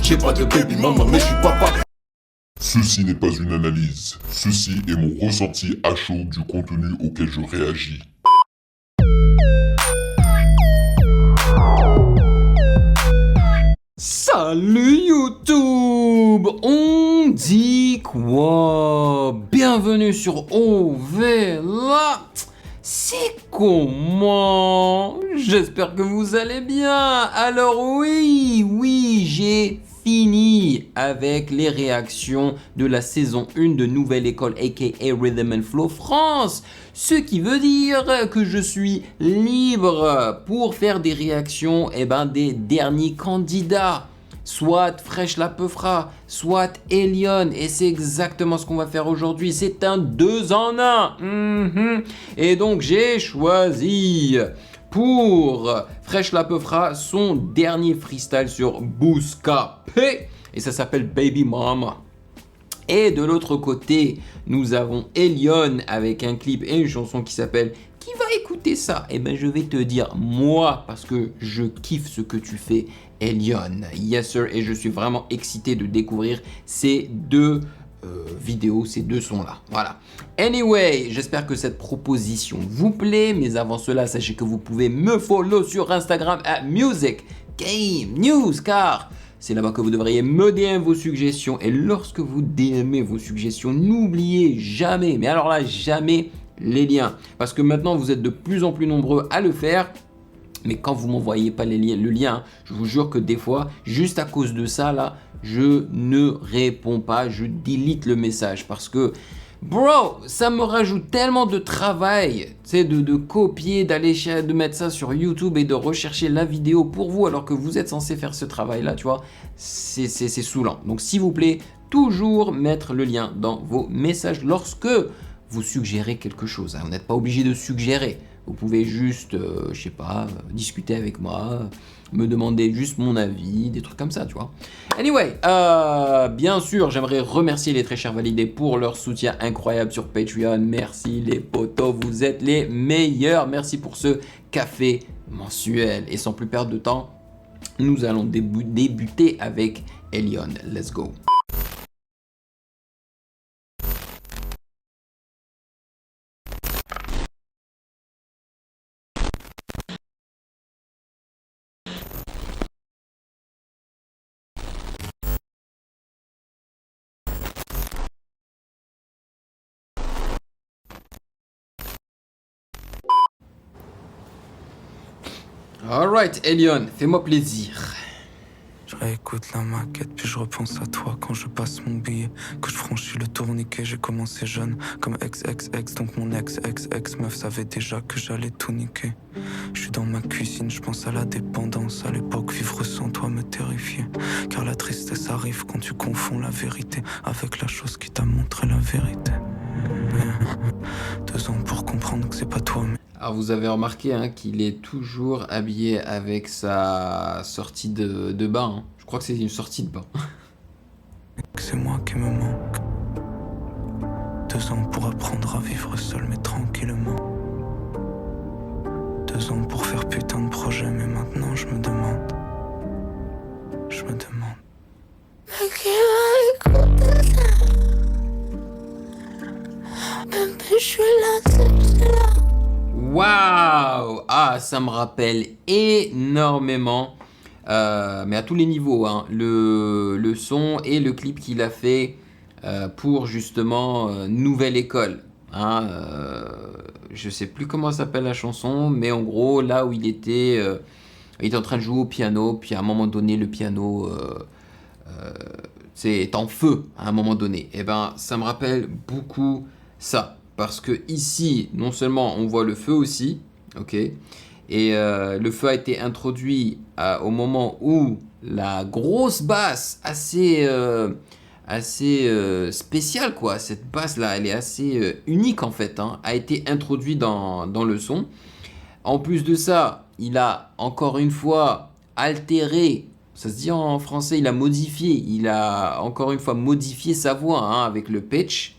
J'ai pas de baby mama mais je suis papa. Ceci n'est pas une analyse, ceci est mon ressenti à chaud du contenu auquel je réagis. Salut YouTube! On dit quoi? Bienvenue sur OVLA! C'est comment? J'espère que vous allez bien. Alors oui, j'ai fini avec les réactions de la saison 1 de Nouvelle École aka Rhythm and Flow France. Ce qui veut dire que je suis libre pour faire des réactions des derniers candidats. Soit Fresh la Peufra, soit Elion. Et c'est exactement ce qu'on va faire aujourd'hui. C'est un 2 en 1. Et donc j'ai choisi pour Fresh la Peufra son dernier freestyle sur Bouscapé. Et ça s'appelle Baby Mama. Et de l'autre côté, nous avons Elion avec un clip et une chanson qui s'appelle Qui va écouter ça? Eh ben je vais te dire moi parce que je kiffe ce que tu fais, Elion. Yes sir, et je suis vraiment excité de découvrir ces deux vidéos, ces deux sons là. Voilà. Anyway, j'espère que cette proposition vous plaît, mais avant cela, sachez que vous pouvez me follow sur Instagram à Music Game News car c'est là-bas que vous devriez me DM vos suggestions. Et lorsque vous DMez vos suggestions, n'oubliez jamais, mais alors là, jamais les liens. Parce que maintenant, vous êtes de plus en plus nombreux à le faire. Mais quand vous m'envoyez pas le lien, je vous jure que des fois, juste à cause de ça, là, je ne réponds pas. Je delete le message parce que bro, ça me rajoute tellement de travail, tu sais, de copier, de mettre ça sur YouTube et de rechercher la vidéo pour vous alors que vous êtes censé faire ce travail-là, tu vois, c'est saoulant. Donc s'il vous plaît, toujours mettre le lien dans vos messages lorsque vous suggérez quelque chose. Vous n'êtes pas obligé de suggérer. Vous pouvez juste, je sais pas, discuter avec moi, me demander juste mon avis, des trucs comme ça, tu vois. Anyway, bien sûr, j'aimerais remercier les très chers validés pour leur soutien incroyable sur Patreon. Merci les potos, vous êtes les meilleurs. Merci pour ce café mensuel. Et sans plus perdre de temps, nous allons débuter avec Elion. Let's go. Alright, Elion, fais-moi plaisir. Je réécoute la maquette, puis je repense à toi quand je passe mon billet. Que je franchis le tourniquet, j'ai commencé jeune comme ex, donc mon ex meuf savait déjà que j'allais tout niquer. Je suis dans ma cuisine, je pense à la dépendance. À l'époque, vivre sans toi me terrifiait. Car la tristesse arrive quand tu confonds la vérité avec la chose qui t'a montré la vérité. 2 ans pour comprendre que c'est pas toi, mais... Alors vous avez remarqué qu'il est toujours habillé avec sa sortie de bain. Hein. Je crois que c'est une sortie de bain. C'est moi qui me manque. 2 ans pour apprendre à vivre seul mais tranquillement. 2 ans pour faire putain de projet, mais maintenant je me demande. Mais qui va écouter ça? Bébé, je suis là, c'est là. Waouh! Ah, ça me rappelle énormément, mais à tous les niveaux, hein, le son et le clip qu'il a fait pour justement Nouvelle École. Hein, je sais plus comment s'appelle la chanson, mais en gros, là où il était en train de jouer au piano, puis à un moment donné, le piano est en feu à un moment donné. Et ben, ça me rappelle beaucoup ça. Parce que ici, non seulement on voit le feu aussi, ok, et le feu a été introduit au moment où la grosse basse assez spéciale quoi, cette basse là, elle est assez unique en fait, hein, a été introduite dans le son. En plus de ça, il a encore une fois altéré, ça se dit en français, il a encore une fois modifié sa voix hein, avec le pitch.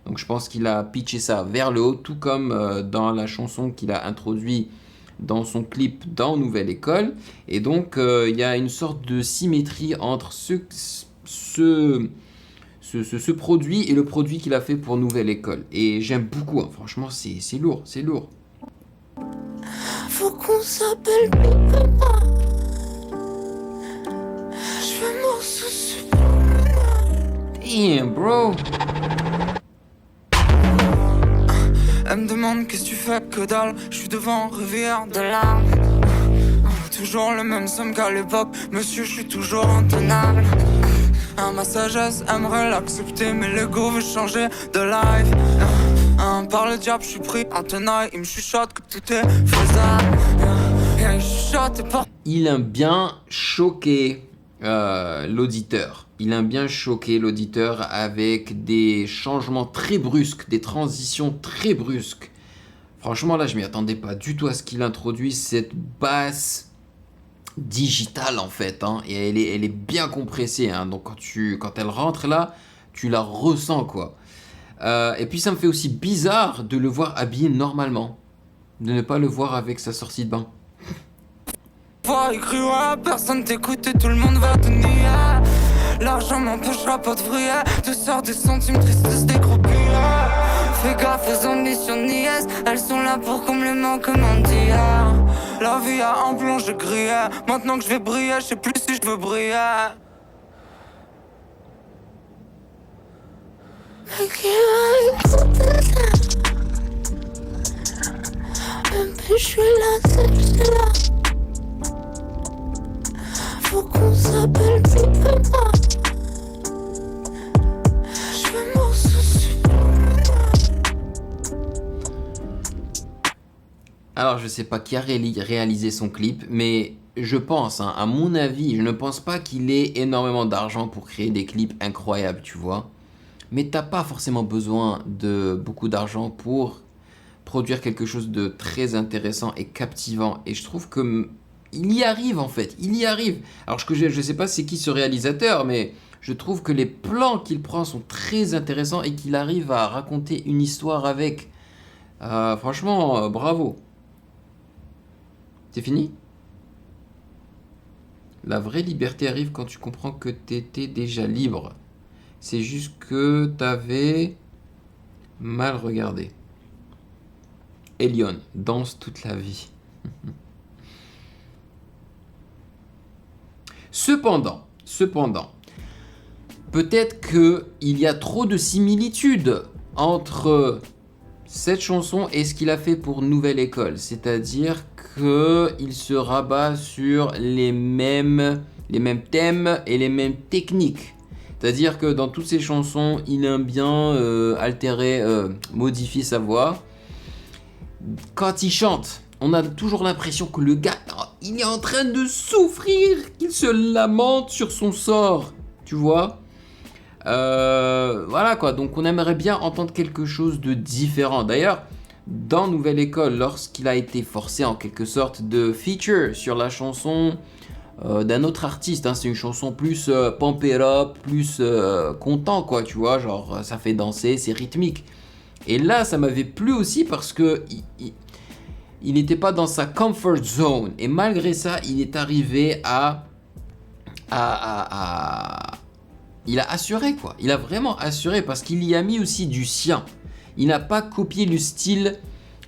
Donc je pense qu'il a pitché ça vers le haut, tout comme dans la chanson qu'il a introduit dans son clip dans Nouvelle École. Et donc, il y a une sorte de symétrie entre ce produit et le produit qu'il a fait pour Nouvelle École. Et j'aime beaucoup, hein. Franchement, c'est lourd, c'est lourd. Faut qu'on s'appelle Papa. Je veux un morceau super. Damn, bro. Elle me demande qu'est-ce que tu fais, que dalle. Je suis devant rivière de larmes. Toujours le même somme qu'à l'époque. Monsieur, je suis toujours intenable. Ma sagesse aimerait l'accepter, mais l'ego veut changer de life. Par le diable, je suis pris en tenaille. Il me chuchote que tout est faisable. Il chuchote et pas. Il aime bien choquer l'auditeur. Il aime bien choquer l'auditeur avec des changements très brusques, des transitions très brusques. Franchement, là, je m'y attendais pas du tout à ce qu'il introduise cette basse digitale, en fait. Hein, et elle est bien compressée. Hein, donc, quand elle rentre là, tu la ressens, quoi. Et puis, ça me fait aussi bizarre de le voir habillé normalement. De ne pas le voir avec sa sortie de bain. Pas écrit, ouais, personne t'écoute et tout le monde va te nier. L'argent m'empêchera pas de vriller. Te sors des centimes, tristesse des croupilles. Fais gaffe aux ambitions niaises. Elles sont là pour combler mon comment dire. La vie a un plonge grillé. Maintenant que je vais briller, je sais plus si je veux briller. Mais qui va écouter ça? Bébé, je suis là, c'est là. Faut qu'on s'appelle Papa. Je veux un morceau super. Alors, je sais pas qui a réalisé son clip, mais je pense, hein, à mon avis, je ne pense pas qu'il ait énormément d'argent pour créer des clips incroyables, tu vois. Mais t'as pas forcément besoin de beaucoup d'argent pour produire quelque chose de très intéressant et captivant. Et je trouve que il y arrive, en fait, il y arrive. Alors, je sais pas c'est qui ce réalisateur, mais je trouve que les plans qu'il prend sont très intéressants et qu'il arrive à raconter une histoire avec. Franchement, bravo. C'est fini? La vraie liberté arrive quand tu comprends que t'étais déjà libre. C'est juste que t'avais mal regardé. Elion, danse toute la vie. Cependant, peut-être qu'il y a trop de similitudes entre cette chanson et ce qu'il a fait pour Nouvelle École. C'est-à-dire qu'il se rabat sur les mêmes thèmes et les mêmes techniques. C'est-à-dire que dans toutes ses chansons, il aime bien altérer, modifier sa voix. Quand il chante, on a toujours l'impression que le gars, il est en train de souffrir, qu'il se lamente sur son sort, tu vois. Voilà quoi, donc on aimerait bien entendre quelque chose de différent. D'ailleurs, dans Nouvelle École, lorsqu'il a été forcé en quelque sorte de feature sur la chanson d'un autre artiste, hein, c'est une chanson plus pump it up, plus content quoi, tu vois, genre ça fait danser, c'est rythmique. Et là, ça m'avait plu aussi parce que il n'était pas dans sa comfort zone. Et malgré ça, il est arrivé il a assuré quoi. Il a vraiment assuré parce qu'il y a mis aussi du sien. Il n'a pas copié le style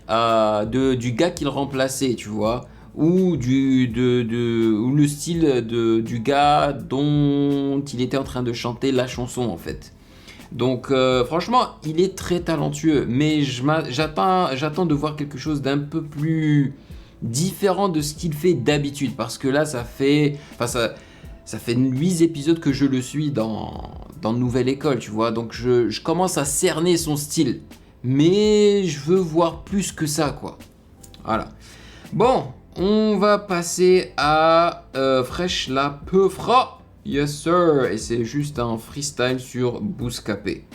du gars qu'il remplaçait, tu vois. Ou le style du gars dont il était en train de chanter la chanson en fait. Donc franchement, il est très talentueux, mais j'attends de voir quelque chose d'un peu plus différent de ce qu'il fait d'habitude, parce que là, ça fait 8 épisodes que je le suis dans Nouvelle École, tu vois, donc je commence à cerner son style, mais je veux voir plus que ça, quoi. Voilà. Bon, on va passer à Fresh la Peufra. Yes sir, et c'est juste un freestyle sur Bouscapé.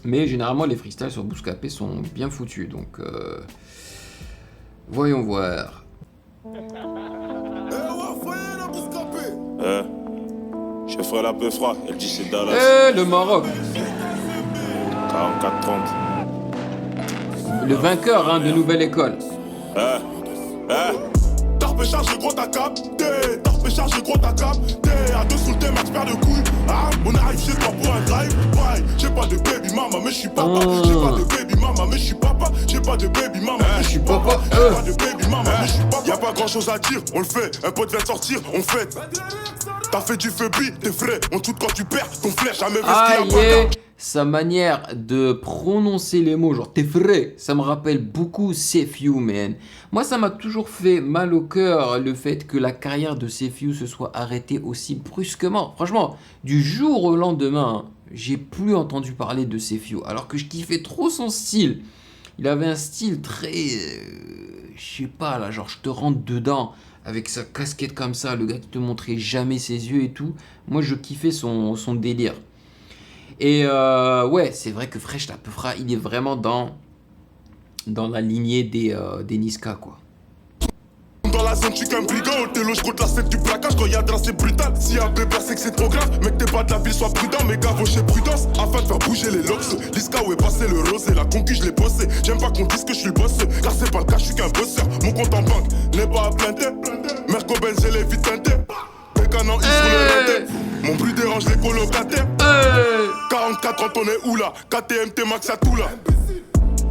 Mais généralement les freestyles sur Bouscapé sont bien foutus, donc voyons voir. Je ferai la peu froid, elle dit c'est Dallas. Le Maroc. 44-30. Le vainqueur hein, de Nouvelle École. Torpe charge gros ta capté, torpe charge gros ta capté. À deux sous le thème, expert de couilles. Ah, on arrive chez toi pour un drive. Bye. J'ai pas de baby mama, mais je suis papa. J'ai pas de baby mama, mais je suis papa. J'ai pas de baby mama, mais je suis papa. J'ai pas de baby mama, mais je suis papa. Y'a pas grand chose à dire, on le fait. Un pote vient de sortir, on fête. T'as fait du phobie, t'es frais. On te shoot quand tu perds ton flair. Jamais vu ce qu'il y a pas. Sa manière de prononcer les mots, genre t'es vrai, ça me rappelle beaucoup Sefiu, man. Moi, ça m'a toujours fait mal au cœur le fait que la carrière de Sefiu se soit arrêtée aussi brusquement. Franchement, du jour au lendemain, j'ai plus entendu parler de Sefiu, alors que je kiffais trop son style. Il avait un style très, je sais pas là, genre je te rentre dedans avec sa casquette comme ça, le gars qui te montrait jamais ses yeux et tout. Moi, je kiffais son délire. Et ouais, c'est vrai que Fresh la Peufra, il est vraiment dans la lignée des Niska, quoi. Dans la zone, tu qu'un brigand, t'es loge contre la scène du plaquage. Quand y'a de c'est brutal. Si y'a bébé, c'est que c'est trop grave. Mec, t'es pas de la ville, sois prudent. Mes gars, vont chez Prudence afin de faire bouger les locks. Liska, où est passé le rosé? La concu, je l'ai bossé. J'aime pas qu'on dise que je suis le boss. Car c'est pas le cas, je suis qu'un bosseur. Mon compte en banque n'est pas à plein tête. Merco Benz, j'ai les vies teintées. Pécan en I sur le renté. Mon bruit dérange les colocataires. 44 ans, on est où là? KTMT Max à tout là.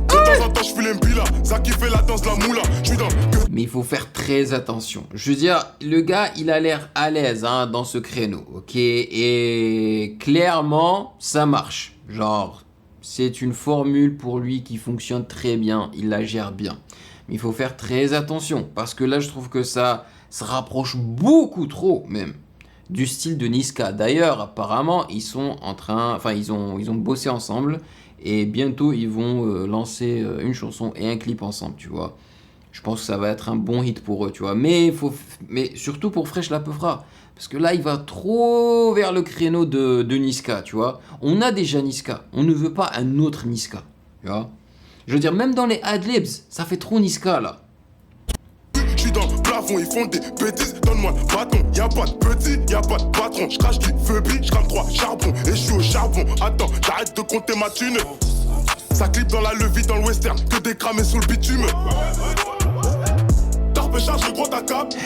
De temps en temps, je file un bila. Ça qui fait la danse de la moula. Je suis dans. Mais il faut faire très attention. Je veux dire, le gars, il a l'air à l'aise hein, dans ce créneau, ok? Et clairement, ça marche. Genre, c'est une formule pour lui qui fonctionne très bien. Il la gère bien. Mais il faut faire très attention. Parce que là, je trouve que ça se rapproche beaucoup trop, même, du style de Niska. D'ailleurs, apparemment, ils sont en train... Enfin, ils ont bossé ensemble. Et bientôt, ils vont lancer une chanson et un clip ensemble, tu vois. Je pense que ça va être un bon hit pour eux, tu vois. Mais surtout pour Fresh la Peufra. Parce que là, il va trop vers le créneau de Niska, tu vois. On a déjà Niska. On ne veut pas un autre Niska, tu vois. Je veux dire, même dans les adlibs, ça fait trop Niska, là. Je suis dans le plafond, ils font des bêtises. Donne-moi le bâton, y'a pas de petit, y'a pas de patron. Je crache du phobie, je crame 3 charbons. Et je suis au charbon. Attends, j'arrête de compter ma thune. Ça clip dans la levée, dans le western. Que des cramés sous le bitume. Torpe charge gros ta capté.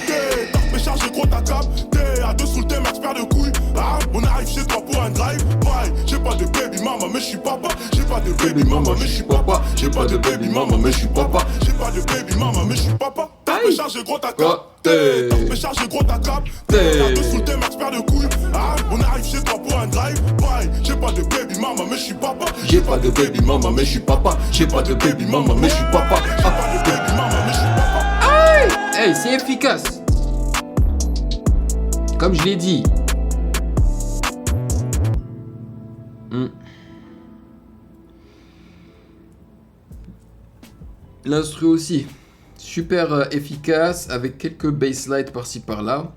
Torpe charge gros ta capté. À deux sous le thème, expert de couilles. Ah, on arrive chez toi pour un drive. Bye. J'ai pas de baby mama, mais je suis papa. J'ai pas de baby mama, mais je suis papa. J'ai pas de baby mama, mais je suis papa. J'ai pas de baby mama, mais je suis papa. Torpe charge gros ta capté. Torpe charge gros ta capté. À deux sous le thème, expert de couilles. Ah, on arrive chez toi pour un drive. Bye. J'ai pas de baby mama, mais je suis papa. J'ai pas de baby mama, mais je suis papa. J'ai pas de baby mama, mais je suis papa. J'ai pas de baby mama, mais je suis papa. Hey, c'est efficace. Comme je l'ai dit. L'instru aussi. Super efficace avec quelques basslights par-ci par-là.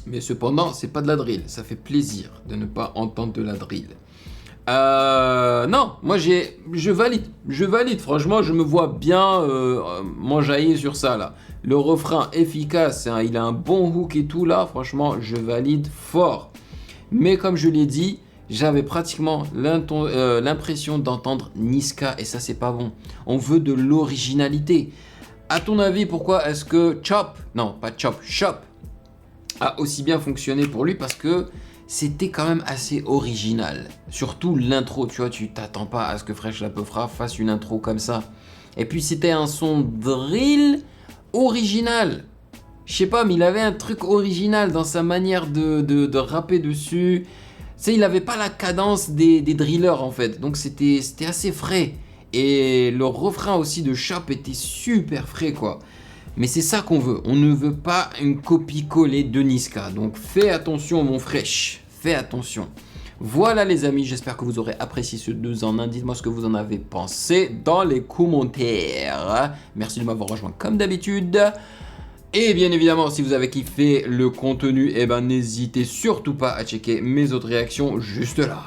Mais cependant, c'est pas de la drill. Ça fait plaisir de ne pas entendre de la drill. Non, moi je valide. Franchement, je me vois bien m'enjailler sur ça là. Le refrain efficace, hein, il a un bon hook et tout là. Franchement, je valide fort. Mais comme je l'ai dit, j'avais pratiquement l'impression d'entendre Niska et ça c'est pas bon. On veut de l'originalité. À ton avis, pourquoi est-ce que Chop a aussi bien fonctionné pour lui? Parce que c'était quand même assez original. Surtout l'intro, tu vois, tu t'attends pas à ce que Fresh la Peufra fasse une intro comme ça. Et puis c'était un son drill original. Je sais pas, mais il avait un truc original dans sa manière de rapper dessus. Tu sais, il avait pas la cadence des drillers en fait. Donc c'était assez frais. Et le refrain aussi de Chop était super frais quoi. Mais c'est ça qu'on veut. On ne veut pas une copie-collée de Niska. Donc fais attention mon Fresh. Fais attention. Voilà les amis, j'espère que vous aurez apprécié ce 2 en 1. Dites-moi ce que vous en avez pensé dans les commentaires. Merci de m'avoir rejoint comme d'habitude. Et bien évidemment, si vous avez kiffé le contenu, eh ben n'hésitez surtout pas à checker mes autres réactions juste là.